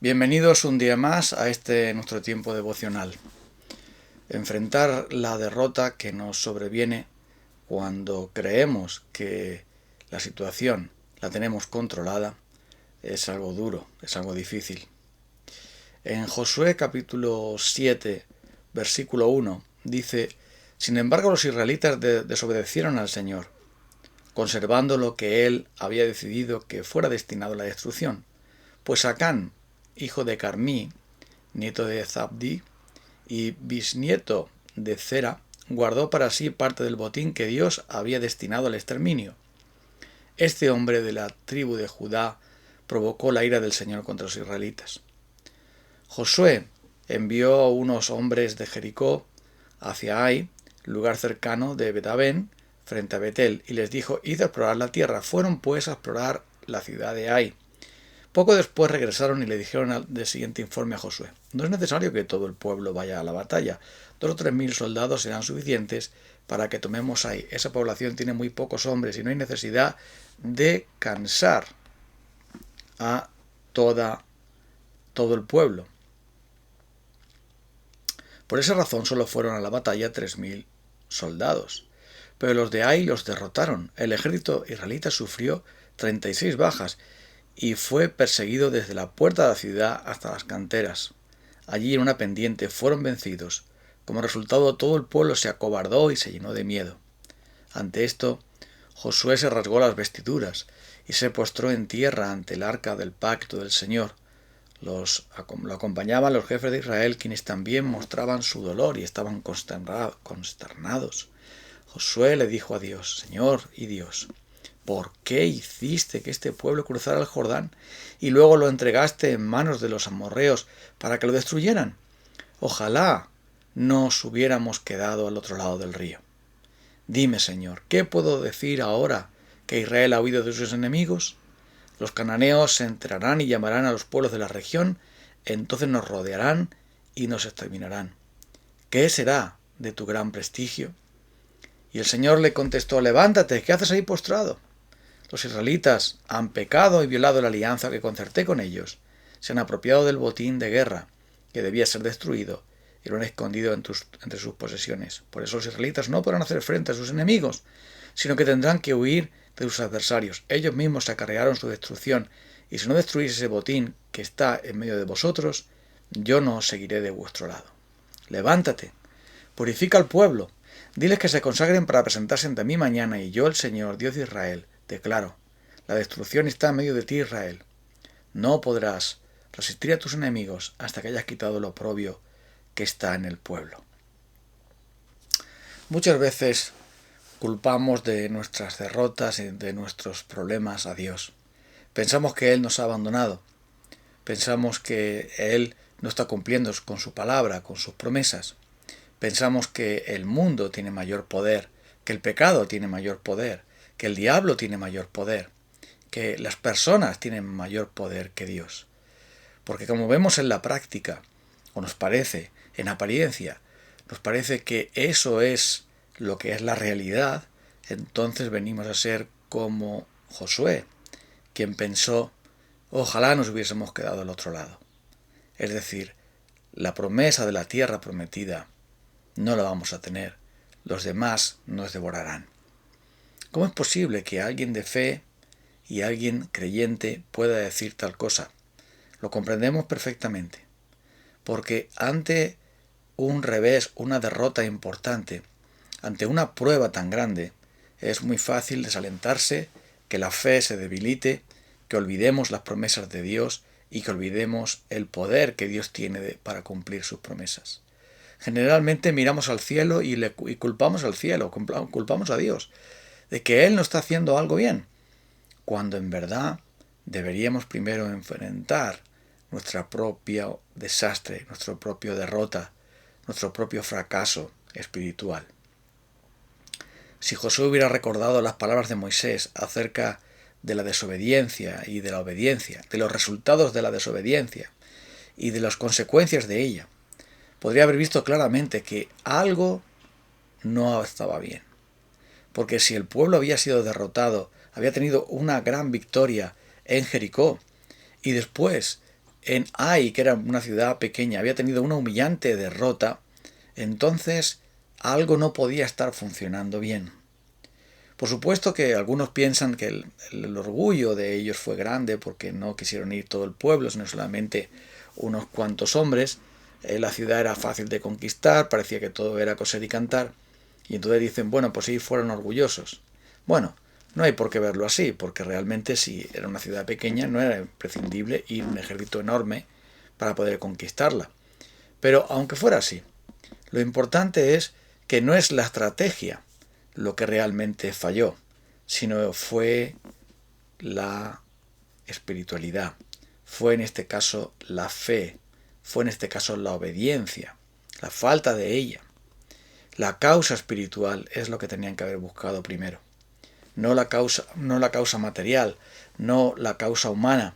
Bienvenidos un día más a nuestro tiempo devocional. Enfrentar la derrota que nos sobreviene cuando creemos que la situación la tenemos controlada es algo duro, es algo difícil. En Josué capítulo 7, versículo 1, dice: Sin embargo, los israelitas desobedecieron al Señor, conservando lo que Él había decidido que fuera destinado a la destrucción. Pues Acán, hijo de Carmí, nieto de Zabdi y bisnieto de Zera, guardó para sí parte del botín que Dios había destinado al exterminio. Este hombre de la tribu de Judá provocó la ira del Señor contra los israelitas. Josué envió a unos hombres de Jericó hacia Ai, lugar cercano de Bet-Aven, frente a Betel, y les dijo: Id a explorar la tierra. Fueron pues a explorar la ciudad de Ai. Poco después regresaron y le dijeron el siguiente informe a Josué: No es necesario que todo el pueblo vaya a la batalla. 2 o 3 mil soldados serán suficientes para que tomemos Ai. Esa población tiene muy pocos hombres y no hay necesidad de cansar a todo el pueblo. Por esa razón solo fueron a la batalla 3.000 soldados. Pero los de Ai los derrotaron. El ejército israelita sufrió 36 bajas y fue perseguido desde la puerta de la ciudad hasta las canteras. Allí, en una pendiente, fueron vencidos. Como resultado, todo el pueblo se acobardó y se llenó de miedo. Ante esto, Josué se rasgó las vestiduras y se postró en tierra ante el arca del pacto del Señor. Lo acompañaban los jefes de Israel, quienes también mostraban su dolor y estaban consternados. Josué le dijo a Dios: Señor y Dios, ¿por qué hiciste que este pueblo cruzara el Jordán y luego lo entregaste en manos de los amorreos para que lo destruyeran? Ojalá nos hubiéramos quedado al otro lado del río. Dime, Señor, ¿qué puedo decir ahora que Israel ha huido de sus enemigos? Los cananeos se enterarán y llamarán a los pueblos de la región, entonces nos rodearán y nos exterminarán. ¿Qué será de tu gran prestigio? Y el Señor le contestó: Levántate, ¿qué haces ahí postrado? Los israelitas han pecado y violado la alianza que concerté con ellos. Se han apropiado del botín de guerra, que debía ser destruido, y lo han escondido entre sus posesiones. Por eso los israelitas no podrán hacer frente a sus enemigos, sino que tendrán que huir de sus adversarios. Ellos mismos se acarrearon su destrucción, y si no destruís ese botín que está en medio de vosotros, yo no seguiré de vuestro lado. Levántate, purifica al pueblo, diles que se consagren para presentarse ante mí mañana, y yo, el Señor, Dios de Israel, declaro: la destrucción está en medio de ti, Israel. No podrás resistir a tus enemigos hasta que hayas quitado el oprobio que está en el pueblo. Muchas veces culpamos de nuestras derrotas y de nuestros problemas a Dios. Pensamos que Él nos ha abandonado. Pensamos que Él no está cumpliendo con su palabra, con sus promesas. Pensamos que el mundo tiene mayor poder, que el pecado tiene mayor poder, que el diablo tiene mayor poder, que las personas tienen mayor poder que Dios. Porque como vemos en la práctica, o nos parece, en apariencia, nos parece que eso es lo que es la realidad, entonces venimos a ser como Josué, quien pensó: ojalá nos hubiésemos quedado al otro lado. Es decir, la promesa de la tierra prometida no la vamos a tener, los demás nos devorarán. ¿Cómo es posible que alguien de fe y alguien creyente pueda decir tal cosa? Lo comprendemos perfectamente, porque ante un revés, una derrota importante, ante una prueba tan grande, es muy fácil desalentarse, que la fe se debilite, que olvidemos las promesas de Dios y que olvidemos el poder que Dios tiene para cumplir sus promesas. Generalmente miramos al cielo y culpamos al cielo, culpamos a Dios de que Él no está haciendo algo bien, cuando en verdad deberíamos primero enfrentar nuestro propio desastre, nuestra propia derrota, nuestro propio fracaso espiritual. Si Josué hubiera recordado las palabras de Moisés acerca de la desobediencia y de la obediencia, de los resultados de la desobediencia y de las consecuencias de ella, podría haber visto claramente que algo no estaba bien. Porque si el pueblo había sido derrotado, había tenido una gran victoria en Jericó, y después en Ai, que era una ciudad pequeña, había tenido una humillante derrota, entonces algo no podía estar funcionando bien. Por supuesto que algunos piensan que el orgullo de ellos fue grande porque no quisieron ir todo el pueblo, sino solamente unos cuantos hombres. La ciudad era fácil de conquistar, parecía que todo era coser y cantar. Y entonces dicen, bueno, pues sí, fueron orgullosos. Bueno, no hay por qué verlo así, porque realmente si era una ciudad pequeña no era imprescindible ir un ejército enorme para poder conquistarla. Pero aunque fuera así, lo importante es que no es la estrategia lo que realmente falló, sino fue la espiritualidad, fue en este caso la fe, fue en este caso la obediencia, la falta de ella. La causa espiritual es lo que tenían que haber buscado primero, no la causa material, no la causa humana,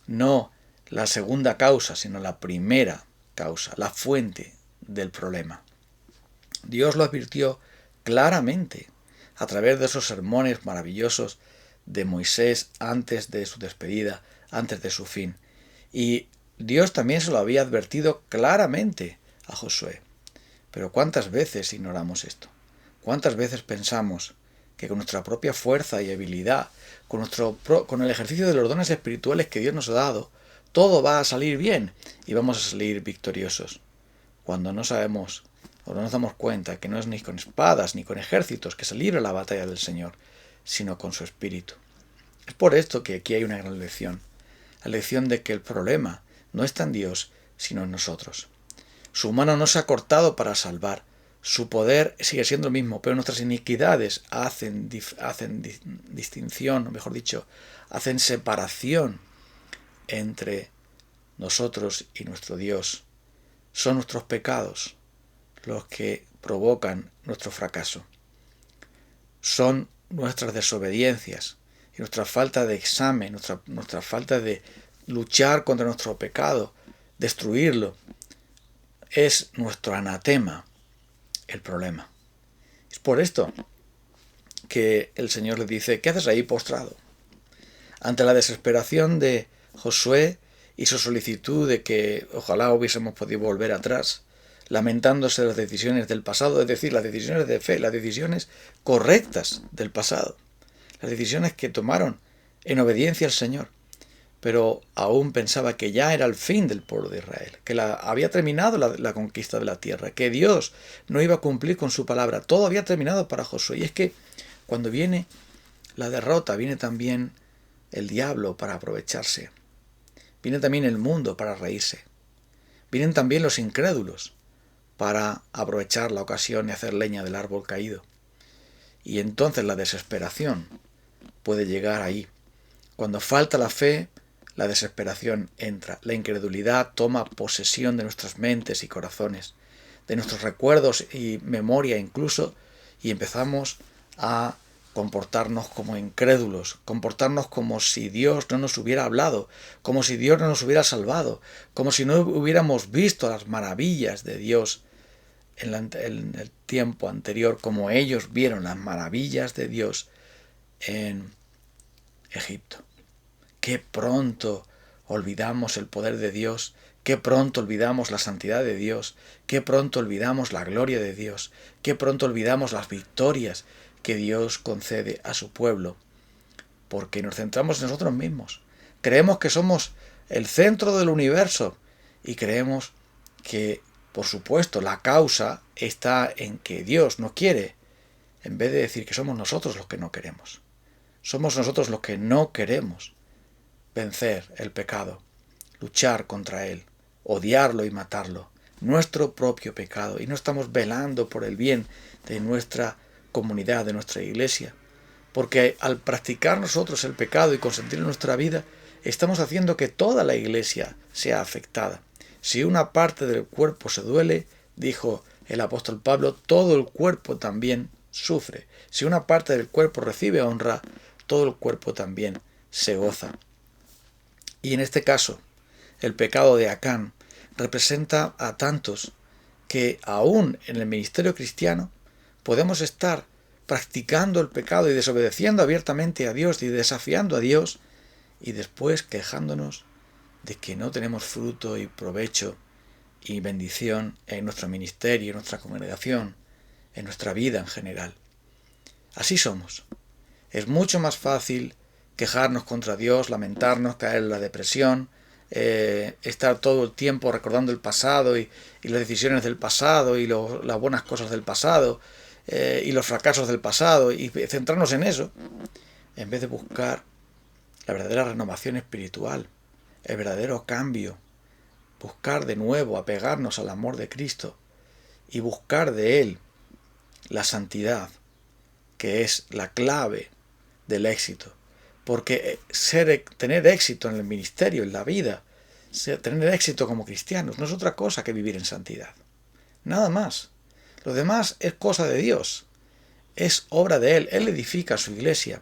no la segunda causa, sino la primera causa, la fuente del problema. Dios lo advirtió claramente a través de esos sermones maravillosos de Moisés antes de su despedida, antes de su fin. Y Dios también se lo había advertido claramente a Josué. Pero ¿cuántas veces ignoramos esto? ¿Cuántas veces pensamos que con nuestra propia fuerza y habilidad, con el ejercicio de los dones espirituales que Dios nos ha dado, todo va a salir bien y vamos a salir victoriosos? Cuando no sabemos o no nos damos cuenta que no es ni con espadas ni con ejércitos que se libra la batalla del Señor, sino con su Espíritu. Es por esto que aquí hay una gran lección, la lección de que el problema no está en Dios, sino en nosotros. Su mano no se ha cortado para salvar, su poder sigue siendo el mismo, pero nuestras iniquidades hacen distinción, o mejor dicho, hacen separación entre nosotros y nuestro Dios. Son nuestros pecados los que provocan nuestro fracaso. Son nuestras desobediencias y nuestra falta de examen, nuestra falta de luchar contra nuestro pecado, destruirlo. Es nuestro anatema el problema. Es por esto que el Señor le dice, ¿qué haces ahí postrado? Ante la desesperación de Josué y su solicitud de que ojalá hubiésemos podido volver atrás, lamentándose de las decisiones del pasado, es decir, las decisiones de fe, las decisiones correctas del pasado, las decisiones que tomaron en obediencia al Señor, pero aún pensaba que ya era el fin del pueblo de Israel, que había terminado la conquista de la tierra, que Dios no iba a cumplir con su palabra, todo había terminado para Josué. Y es que cuando viene la derrota, viene también el diablo para aprovecharse, viene también el mundo para reírse, vienen también los incrédulos para aprovechar la ocasión y hacer leña del árbol caído. Y entonces la desesperación puede llegar ahí. Cuando falta la fe, la desesperación entra. La incredulidad toma posesión de nuestras mentes y corazones, de nuestros recuerdos y memoria incluso, y empezamos a comportarnos como incrédulos, comportarnos como si Dios no nos hubiera hablado, como si Dios no nos hubiera salvado, como si no hubiéramos visto las maravillas de Dios en el tiempo anterior, como ellos vieron las maravillas de Dios en Egipto. Qué pronto olvidamos el poder de Dios, qué pronto olvidamos la santidad de Dios, qué pronto olvidamos la gloria de Dios, qué pronto olvidamos las victorias que Dios concede a su pueblo, porque nos centramos en nosotros mismos. Creemos que somos el centro del universo y creemos que, por supuesto, la causa está en que Dios no quiere, en vez de decir que somos nosotros los que no queremos. Somos nosotros los que no queremos vencer el pecado, luchar contra él, odiarlo y matarlo, nuestro propio pecado, y no estamos velando por el bien de nuestra comunidad, de nuestra iglesia, porque al practicar nosotros el pecado y consentirlo en nuestra vida, estamos haciendo que toda la iglesia sea afectada. Si una parte del cuerpo se duele, dijo el apóstol Pablo, todo el cuerpo también sufre. Si una parte del cuerpo recibe honra, todo el cuerpo también se goza. Y en este caso, el pecado de Acán representa a tantos que aún en el ministerio cristiano podemos estar practicando el pecado y desobedeciendo abiertamente a Dios y desafiando a Dios y después quejándonos de que no tenemos fruto y provecho y bendición en nuestro ministerio, en nuestra congregación, en nuestra vida en general. Así somos. Es mucho más fácil quejarnos contra Dios, lamentarnos, caer en la depresión, estar todo el tiempo recordando el pasado y las decisiones del pasado y las buenas cosas del pasado y los fracasos del pasado y centrarnos en eso, en vez de buscar la verdadera renovación espiritual, el verdadero cambio, buscar de nuevo apegarnos al amor de Cristo y buscar de Él la santidad, que es la clave del éxito. Porque tener éxito en el ministerio, en la vida, tener éxito como cristianos, no es otra cosa que vivir en santidad. Nada más. Lo demás es cosa de Dios. Es obra de Él. Él edifica su iglesia.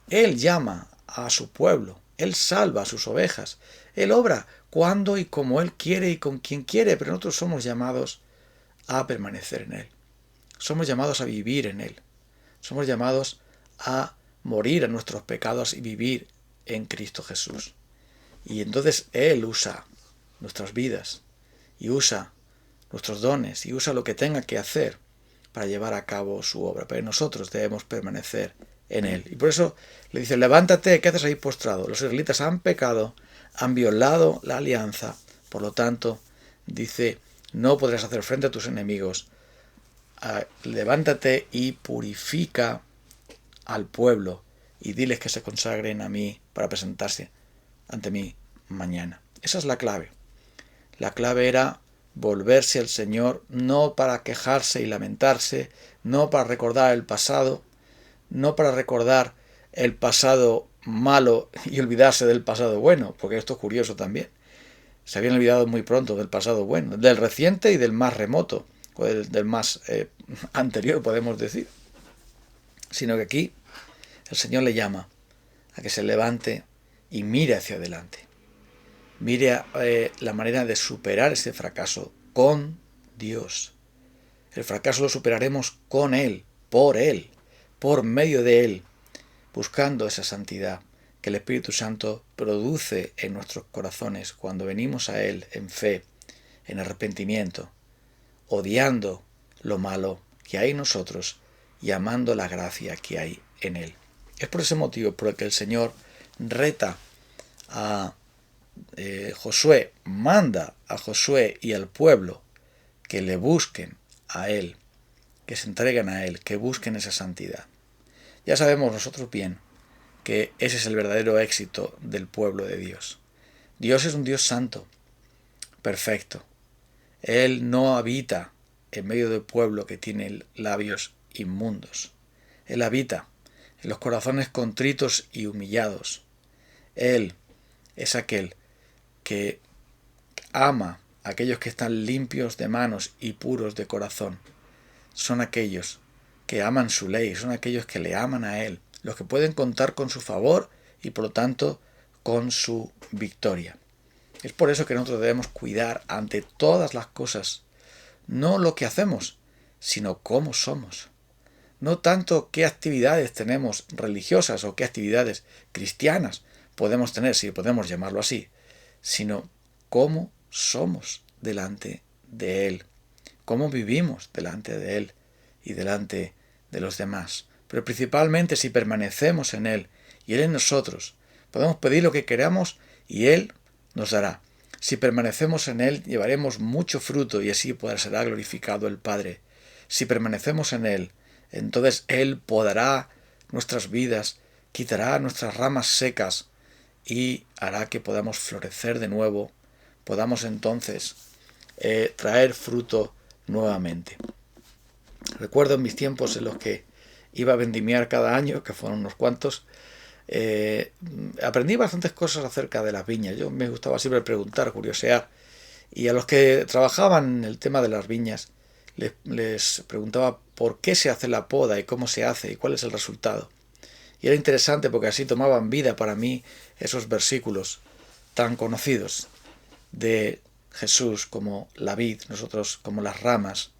Él llama a su pueblo. Él salva a sus ovejas. Él obra cuando y como Él quiere y con quien quiere, pero nosotros somos llamados a permanecer en Él. Somos llamados a vivir en Él. Somos llamados a morir a nuestros pecados y vivir en Cristo Jesús. Y entonces Él usa nuestras vidas y usa nuestros dones y usa lo que tenga que hacer para llevar a cabo su obra. Pero nosotros debemos permanecer en Él. Y por eso le dice, levántate, ¿qué haces ahí postrado? Los israelitas han pecado, han violado la alianza. Por lo tanto, dice, no podrás hacer frente a tus enemigos. Levántate y purifica al pueblo y diles que se consagren a mí para presentarse ante mí mañana. Esa es la clave. La clave era volverse al Señor, no para quejarse y lamentarse, no para recordar el pasado, no para recordar el pasado malo y olvidarse del pasado bueno, porque esto es curioso también. Se habían olvidado muy pronto del pasado bueno, del reciente y del más remoto, o del más anterior, podemos decir. Sino que aquí el Señor le llama a que se levante y mire hacia adelante. Mire la manera de superar ese fracaso con Dios. El fracaso lo superaremos con Él, por medio de Él, buscando esa santidad que el Espíritu Santo produce en nuestros corazones cuando venimos a Él en fe, en arrepentimiento, odiando lo malo que hay en nosotros y amando la gracia que hay en Él. Es por ese motivo por el que el Señor reta a Josué, manda a Josué y al pueblo que le busquen a Él, que se entreguen a Él, que busquen esa santidad. Ya sabemos nosotros bien que ese es el verdadero éxito del pueblo de Dios. Dios es un Dios santo, perfecto. Él no habita en medio del pueblo que tiene labios inmundos. Él habita en los corazones contritos y humillados. Él es aquel que ama a aquellos que están limpios de manos y puros de corazón. Son aquellos que aman su ley, son aquellos que le aman a Él, los que pueden contar con su favor y por lo tanto con su victoria. Es por eso que nosotros debemos cuidar ante todas las cosas, no lo que hacemos, sino cómo somos. No tanto qué actividades tenemos religiosas o qué actividades cristianas podemos tener, si podemos llamarlo así, sino cómo somos delante de Él, cómo vivimos delante de Él y delante de los demás. Pero principalmente si permanecemos en Él y Él en nosotros, podemos pedir lo que queramos y Él nos dará. Si permanecemos en Él, llevaremos mucho fruto y así será glorificado el Padre. Si permanecemos en Él, entonces Él podará nuestras vidas, quitará nuestras ramas secas y hará que podamos florecer de nuevo, podamos entonces traer fruto nuevamente. Recuerdo en mis tiempos en los que iba a vendimiar cada año, que fueron unos cuantos, aprendí bastantes cosas acerca de las viñas. Yo me gustaba siempre preguntar, curiosear, y a los que trabajaban en el tema de las viñas les preguntaba por qué se hace la poda y cómo se hace y cuál es el resultado. Y era interesante porque así tomaban vida para mí esos versículos tan conocidos de Jesús como la vid, nosotros como las ramas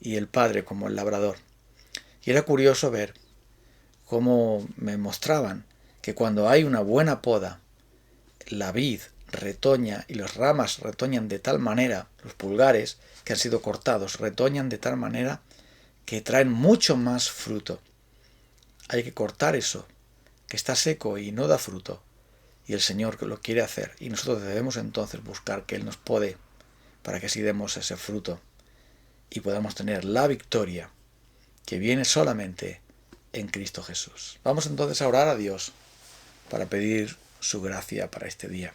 y el Padre como el labrador. Y era curioso ver cómo me mostraban que cuando hay una buena poda, la vid retoña y las ramas retoñan de tal manera, los pulgares que han sido cortados retoñan de tal manera que traen mucho más fruto. Hay que cortar eso, que está seco y no da fruto, y el Señor lo quiere hacer, y nosotros debemos entonces buscar que Él nos pode para que así demos ese fruto y podamos tener la victoria que viene solamente en Cristo Jesús. Vamos entonces a orar a Dios para pedir su gracia para este día.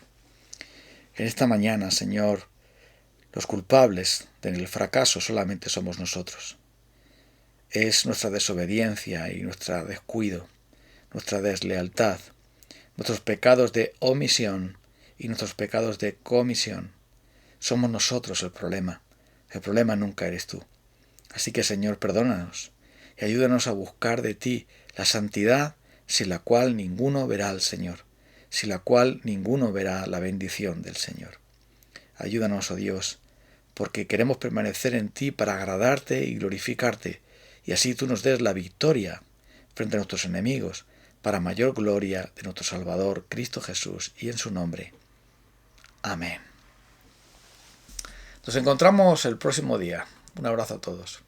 En esta mañana, Señor, los culpables del fracaso solamente somos nosotros. Es nuestra desobediencia y nuestro descuido, nuestra deslealtad, nuestros pecados de omisión y nuestros pecados de comisión. Somos nosotros el problema. El problema nunca eres tú. Así que, Señor, perdónanos y ayúdanos a buscar de ti la santidad sin la cual ninguno verá al Señor, sin la cual ninguno verá la bendición del Señor. Ayúdanos, oh Dios, porque queremos permanecer en ti para agradarte y glorificarte, y así tú nos des la victoria frente a nuestros enemigos, para mayor gloria de nuestro Salvador, Cristo Jesús, y en su nombre. Amén. Nos encontramos el próximo día. Un abrazo a todos.